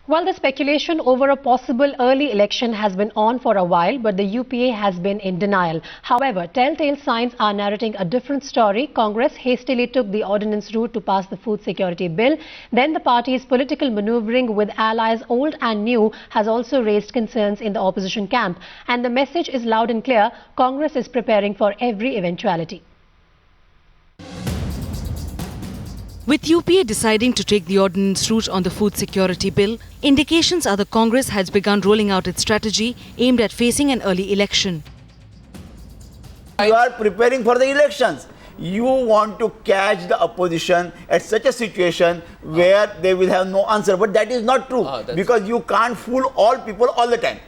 Well, the speculation over a possible early election has been on for a while, but the UPA has been in denial. However, telltale signs are narrating a different story. Congress hastily took the ordinance route to pass the food security bill. Then the party's political maneuvering with allies old and new has also raised concerns in the opposition camp. And the message is loud and clear: Congress is preparing for every eventuality. With UPA deciding to take the ordinance route on the food security bill, indications are the Congress has begun rolling out its strategy aimed at facing an early election. You are preparing for the elections. You want to catch the opposition at such a situation where they will have no answer. But that is not true because you can't fool all people all the time.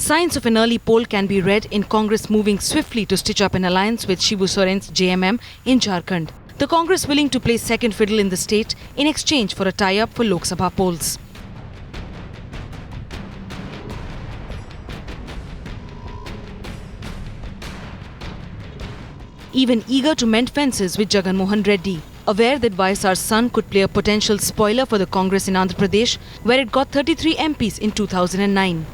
Signs of an early poll can be read in Congress moving swiftly to stitch up an alliance with Shibu Soren's JMM in Jharkhand. The Congress willing to play second fiddle in the state in exchange for a tie-up for Lok Sabha polls. Even eager to mend fences with Jagan Mohan Reddy, aware that YSR's son could play a potential spoiler for the Congress in Andhra Pradesh, where it got 33 MPs in 2009.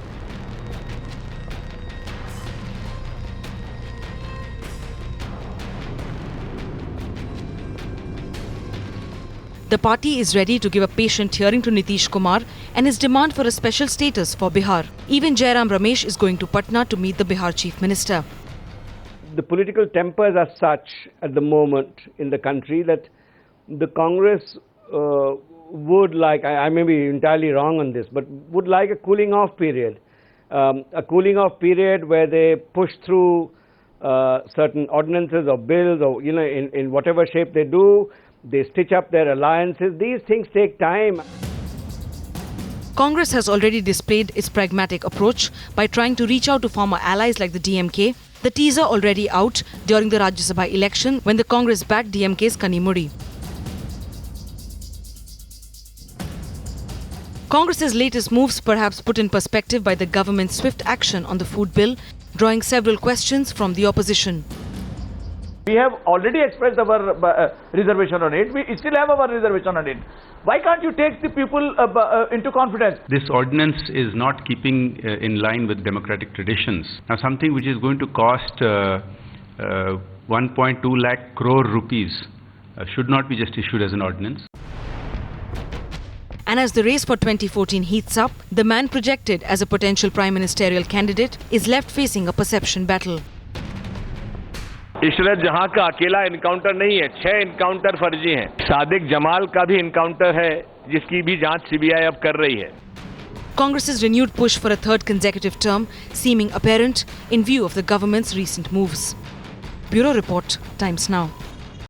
The party is ready to give a patient hearing to Nitish Kumar and his demand for a special status for Bihar. Even Jairam Ramesh is going to Patna to meet the Bihar Chief Minister. The political tempers are such at the moment in the country that the Congress would like, I may be entirely wrong on this, but would like a cooling off period. A cooling off period where they push through certain ordinances or bills or, in whatever shape they do. They stitch up their alliances. These things take time. Congress has already displayed its pragmatic approach by trying to reach out to former allies like the DMK. The teaser already out during the Rajya Sabha election when the Congress backed DMK's Kanimudi. Congress's latest moves perhaps put in perspective by the government's swift action on the food bill, drawing several questions from the opposition. We have already expressed our reservation on it. We still have our reservation on it. Why can't you take the people into confidence? This ordinance is not keeping in line with democratic traditions. Now, something which is going to cost 1.2 lakh crore rupees should not be just issued as an ordinance. And as the race for 2014 heats up, the man projected as a potential prime ministerial candidate is left facing a perception battle. Ishrat जहां का अकेला encounter नहीं है, 6 encounter फर्जी हैं। सादिक जमाल का भी encounter है, जिसकी भी जांच सीबीआई अब कर रही है। Congress's renewed push for a third consecutive term seeming apparent in view of the government's recent moves. Bureau Report, Times Now.